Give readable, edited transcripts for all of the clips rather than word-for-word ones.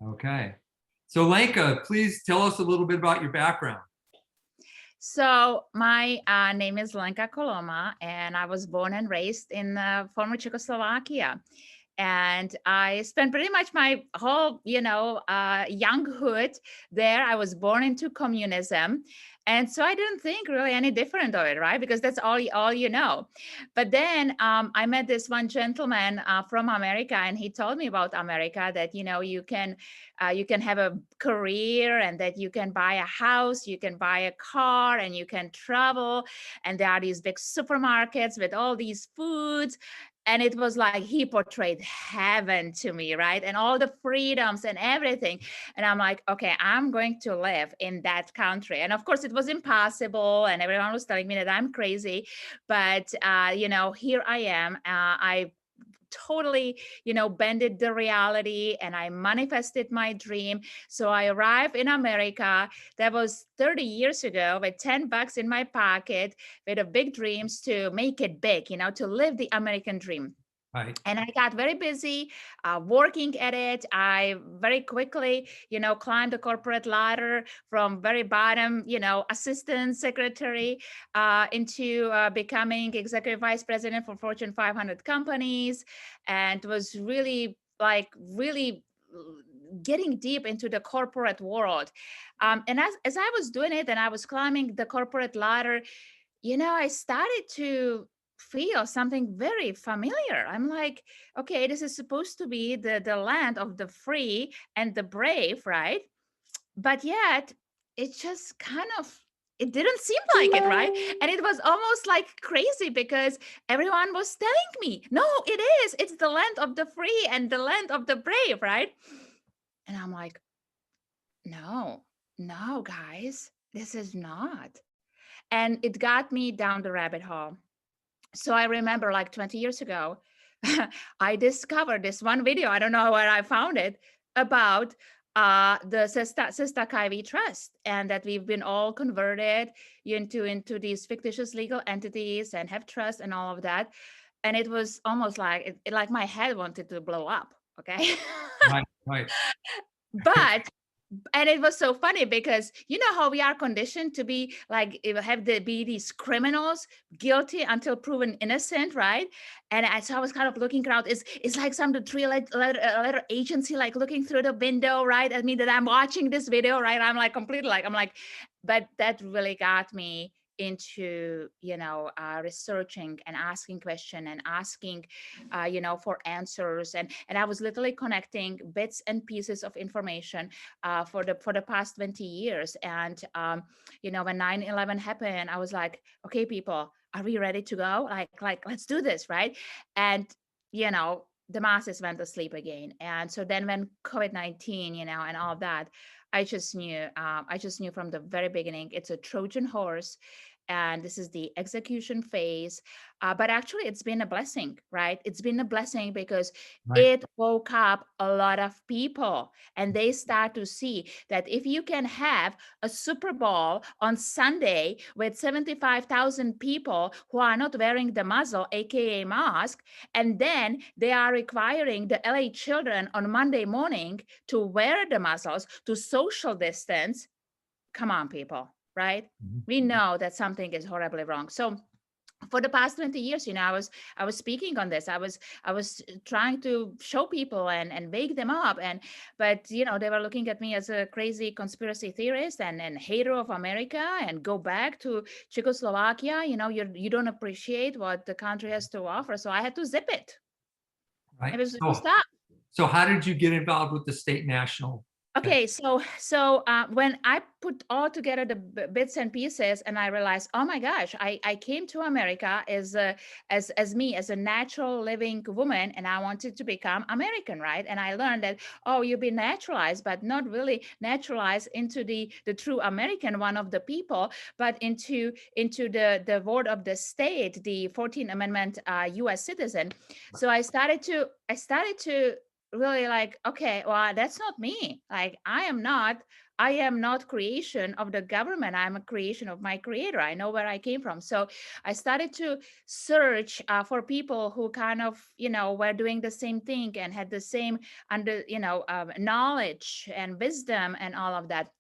Okay. So Lenka, please tell us a little bit about your background. So my name is Lenka Koloma, and I was born and raised in former Czechoslovakia. And I spent pretty much my whole, younghood there. I was born into communism. And so I didn't think really any different of it, right? Because that's all you know. But then I met this one gentleman from America, and he told me about America, that, you can have a career, and that you can buy a house, you can buy a car, and you can travel. And there are these big supermarkets with all these foods. And it was like he portrayed heaven to me, right? And all the freedoms and everything. And I'm like, okay, I'm going to live in that country. And of course, it was impossible. And everyone was telling me that I'm crazy. But, here I am. I totally bended the reality, and I manifested my dream. So I arrived in America. That was 30 years ago, with $10 in my pocket, with a big dreams to make it big, to live the American dream. Right. And I got very busy working at it. I very quickly, climbed the corporate ladder from very bottom, assistant secretary into becoming executive vice president for Fortune 500 companies, and was really getting deep into the corporate world. And as I was doing it and I was climbing the corporate ladder, I started to feel something very familiar. I'm like, okay, this is supposed to be the land of the free and the brave, right? But yet it just it didn't seem like it, right? And it was almost like crazy, because everyone was telling me, no, it's the land of the free and the land of the brave, right? And I'm like, no, guys, this is not. And it got me down the rabbit hole. So I remember, like 20 years ago, I discovered this one video, I don't know where I found it, about the Sister Kyrie Trust, and that we've been all converted into these fictitious legal entities and have trust and all of that. And it was almost like like my head wanted to blow up. Okay. Right. But and it was so funny, because you know how we are conditioned to be like, be these criminals, guilty until proven innocent, right? And so I was kind of looking around. It's like some the letter agency, like looking through the window, right? I mean, that I'm watching this video, right? I'm like completely like, but that really got me into researching and asking question and asking for answers. And I was literally connecting bits and pieces of information for the past 20 years. And when 9/11 happened, I was like, okay, people, are we ready to go? Like let's do this, right? And the masses went asleep again. And so then when COVID-19, and all of that, I just knew from the very beginning, it's a Trojan horse, and this is the execution phase. But actually, it's been a blessing, right? It's been a blessing, because Right. it woke up a lot of people, and they start to see that if you can have a Super Bowl on Sunday with 75,000 people who are not wearing the muzzle, aka mask, and then they are requiring the LA children on Monday morning to wear the muzzles, to social distance, come on, people, right? Mm-hmm. We know that something is horribly wrong. So for the past 20 years, I was speaking on this. I was trying to show people and wake them up. But they were looking at me as a crazy conspiracy theorist and hater of America, and go back to Czechoslovakia. You don't appreciate what the country has to offer. So I had to zip it. Right. It was tough. So how did you get involved with the state national? Okay, so when I put all together the bits and pieces, and I realized, oh my gosh, I came to America as me, as a natural living woman, and I wanted to become American, right? And I learned that, oh, you've been naturalized, but not really naturalized into the true American one of the people, but into the word of the state, the 14th Amendment U.S. citizen. So I started to really like, okay, well, that's not me. Like, I am not creation of the government. I'm a creation of my creator. I know where I came from. So I started to search for people who kind of, were doing the same thing and had the same knowledge and wisdom and all of that.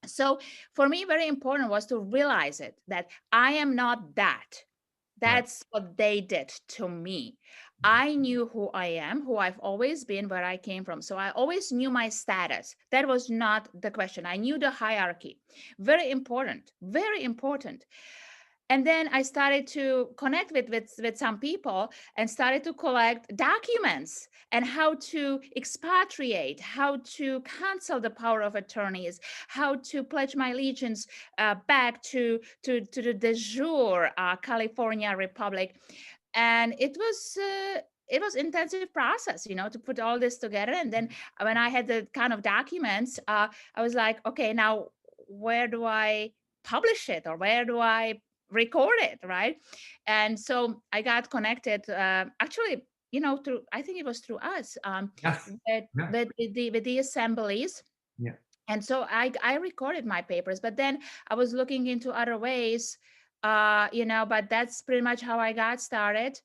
So for me, very important was to realize it, that I am not that. Right. That's what they did to me. I knew who I am, who I've always been, where I came from. So I always knew my status. That was not the question. I knew the hierarchy. Very important, very important. And then I started to connect with some people and started to collect documents and how to expatriate, how to cancel the power of attorneys, how to pledge my allegiance back to the de jure California Republic. And it was intensive process, to put all this together. And then when I had the kind of documents, I was like, okay, now where do I publish it, or where do I record it, right? And so I got connected, actually, through, I think it was through us, Yes. Yeah. with the assemblies. Yeah. And so I recorded my papers, but then I was looking into other ways, but that's pretty much how I got started.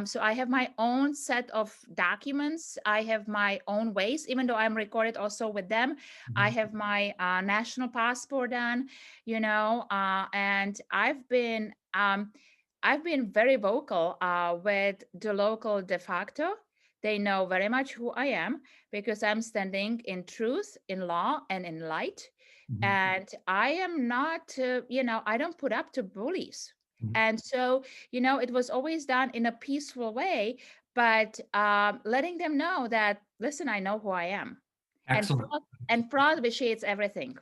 So I have my own set of documents. I have my own ways, even though I'm recorded also with them. I Mhm. have my national passport done, and I've been very vocal with the local de facto. They know very much who I am because I'm standing in truth, in law, and in light. Mhm. And I am not, I don't put up to bullies. Mhm. And so, it was always done in a peaceful way, but letting them know that, listen, I know who I am. And Excellent. fraud vitiates everything.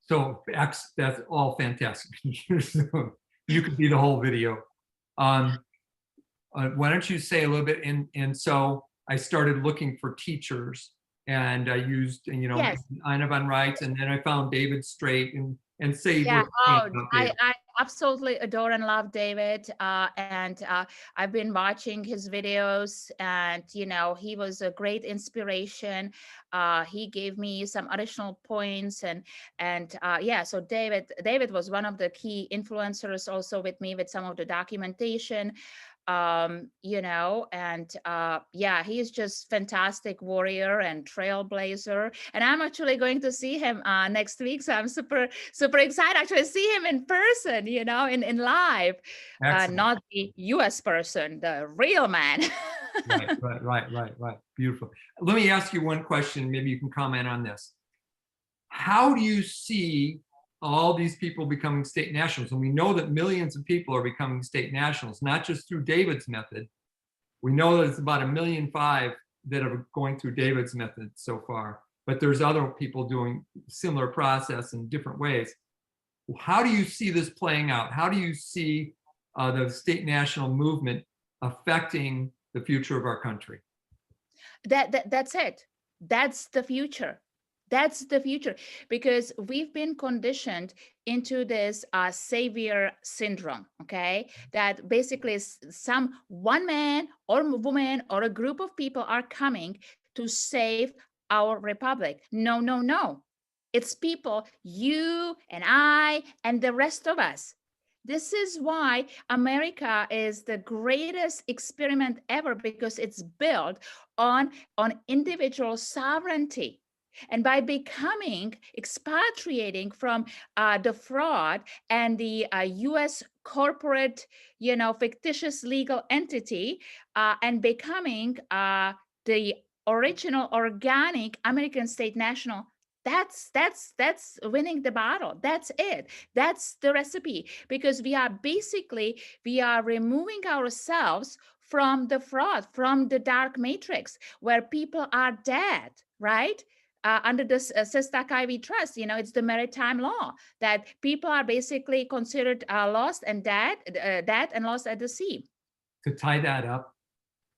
So that's all fantastic. You could be the whole video. Um, why don't you say a little bit? And so I started looking for teachers, and I used, Yes. Ina von Reitz, and then I found David Straight, and Save Yeah. was talking Oh, about I, David. I absolutely adore and love David. And I've been watching his videos, and, he was a great inspiration. He gave me some additional points, and yeah, so David was one of the key influencers also with me with some of the documentation. And yeah, he's just fantastic warrior and trailblazer. And I'm actually going to see him next week. So I'm super excited actually to see him in person, in live, Excellent. not the US person, the real man. Right. Beautiful. Let me ask you one question. Maybe you can comment on this. How do you see all these people becoming state nationals? And we know that millions of people are becoming state nationals, not just through David's method. We know that it's about 1.5 million that are going through David's method so far, but there's other people doing similar process in different ways. How do you see this playing out? How do you see the state national movement affecting the future of our country? That's it. That's the future. That's the future, because we've been conditioned into this savior syndrome, okay? That basically some one man or woman or a group of people are coming to save our republic. No, no, no. It's people, you and I and the rest of us. This is why America is the greatest experiment ever, because it's built on individual sovereignty. And by expatriating from the fraud and the US corporate, fictitious legal entity, and becoming the original organic American state national, that's winning the battle. That's it. That's the recipe, because we are removing ourselves from the fraud, from the dark matrix where people are dead, right? Under the Sistak IV Trust, it's the maritime law that people are basically considered lost and dead and lost at the sea. To tie that up,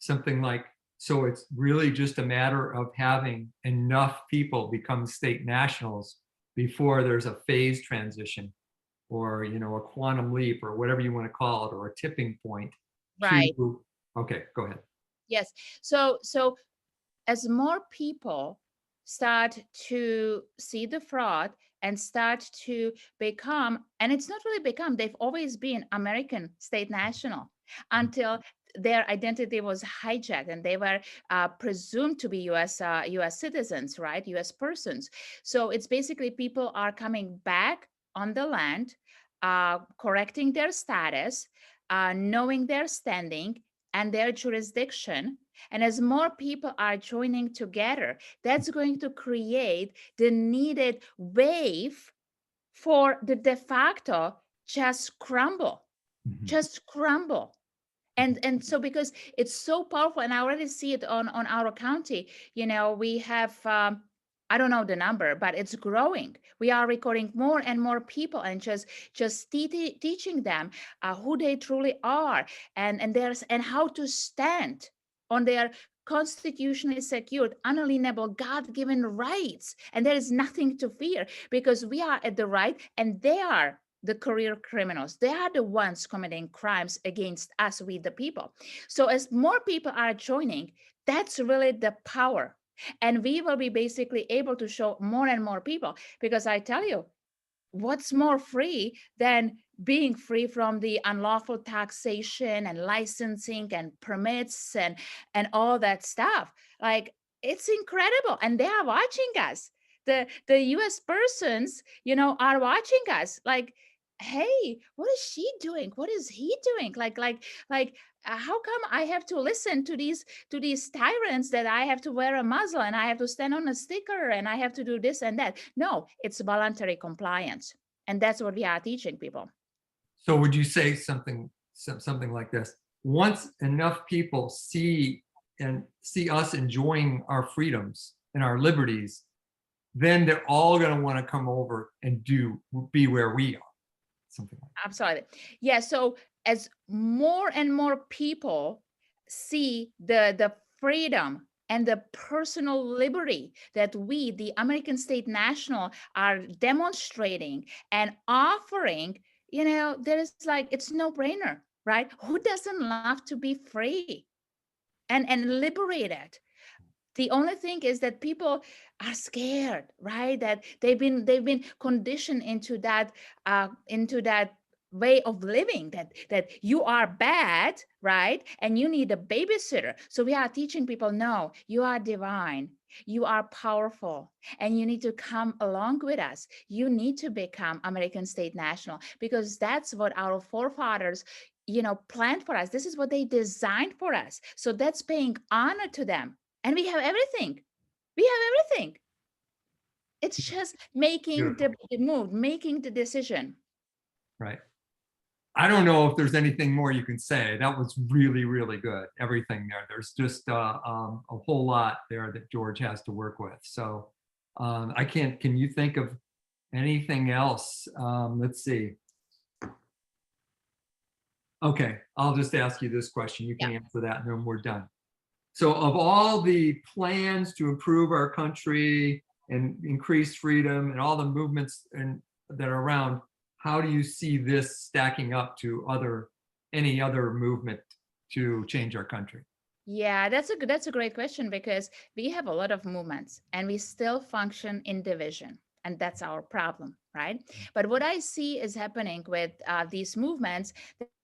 something like, so it's really just a matter of having enough people become state nationals before there's a phase transition, or a quantum leap, or whatever you want to call it, or a tipping point Right. to, okay, go ahead. Yes. So as more people start to see the fraud and start to become, and it's not really become, they've always been American state national until their identity was hijacked and they were presumed to be US citizens, right? US persons. So it's basically people are coming back on the land, correcting their status, knowing their standing and their jurisdiction. And as more people are joining together, that's going to create the needed wave for the de facto just crumble, just crumble. And so because it's so powerful, and I already see it on our county, we have I don't know the number, but it's growing. We are recording more and more people and just teaching them who they truly are, and how to stand on their constitutionally secured, unalienable, God-given rights. And there is nothing to fear because we are at the right and they are the career criminals. They are the ones committing crimes against us, we the people. So as more people are joining, that's really the power. And we will be basically able to show more and more people, because I tell you, what's more free than being free from the unlawful taxation and licensing and permits and all that stuff? Like, it's incredible. And they are watching us. The US persons, are watching us like, hey, what is she doing? What is he doing? How come I have to listen to these tyrants, that I have to wear a muzzle and I have to stand on a sticker and I have to do this and that? No, it's voluntary compliance. And that's what we are teaching people. So would you say something like this? Once enough people see us enjoying our freedoms and our liberties, then they're all going to want to come over and be where we are. Something like that. Absolutely. Yeah. So as more and more people see the freedom and the personal liberty that we, the American state national, are demonstrating and offering, there is like, it's no brainer, right? Who doesn't love to be free and liberated? The only thing is that people are scared, right? That they've been conditioned into that way of living, that you are bad, right? And you need a babysitter. So we are teaching people, no, you are divine, you are powerful, and you need to come along with us. You need to become American state national, because that's what our forefathers planned for us. This is what they designed for us. So that's paying honor to them. And we have everything. It's just making the move, making the decision. Right. I don't know if there's anything more you can say. That was really, really good. Everything there. There's just a whole lot there that George has to work with. So can you think of anything else? Let's see. Okay, I'll just ask you this question. You can answer that and then we're done. So of all the plans to improve our country and increase freedom and all the movements that are around, how do you see this stacking up to any other movement to change our country? Yeah, that's a great question, because we have a lot of movements and we still function in division. And that's our problem, right? But what I see is happening with these movements,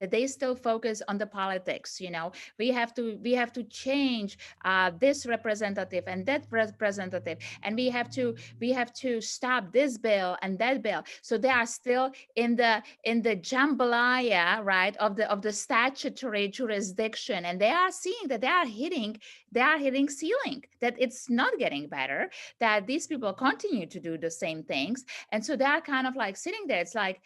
that they still focus on the politics. We have to change this representative and that representative, and we have to stop this bill and that bill. So they are still in the jambalaya, right, of the statutory jurisdiction, and they are seeing that they are hitting ceiling, that it's not getting better, that these people continue to do the same things. And so they are kind of like sitting there. It's like,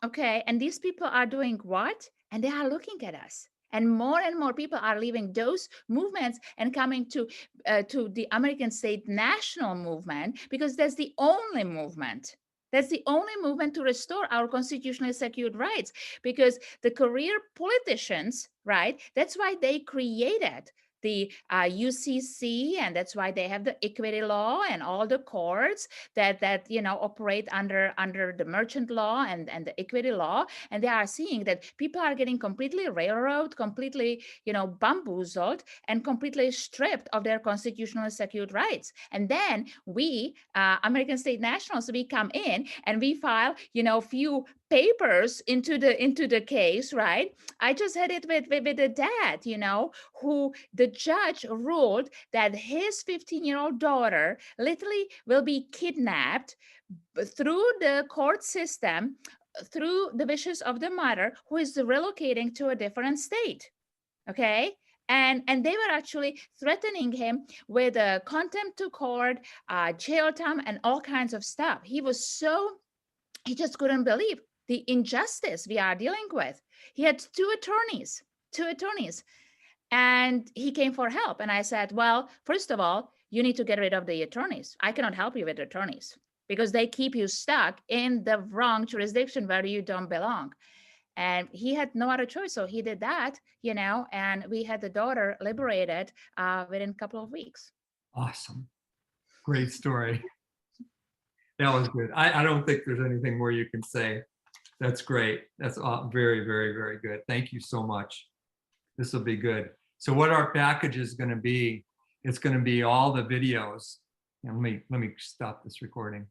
okay, and these people are doing what? And they are looking at us. And more people are leaving those movements and coming to the American state national movement, because that's the only movement. That's the only movement to restore our constitutionally secured rights, because the career politicians, right, that's why they created the UCC, and that's why they have the equity law and all the courts that operate under the merchant law and the equity law, and they are seeing that people are getting completely railroaded, completely bamboozled, and completely stripped of their constitutionally secured rights. And then we American state nationals, we come in and we file few papers into the case, right? I just had it with a dad, who the judge ruled that his 15-year-old daughter literally will be kidnapped through the court system, through the wishes of the mother, who is relocating to a different state. Okay. And they were actually threatening him with a contempt to court, jail time, and all kinds of stuff. He just couldn't believe the injustice we are dealing with. He had two attorneys, and he came for help. And I said, well, first of all, you need to get rid of the attorneys. I cannot help you with attorneys because they keep you stuck in the wrong jurisdiction where you don't belong. And he had no other choice. So he did that, and we had the daughter liberated within a couple of weeks. Awesome. Great story. That was good. I don't think there's anything more you can say. That's great. That's very, very, very good. Thank you so much. This will be good. So what our package is going to be, it's going to be all the videos. And let me stop this recording.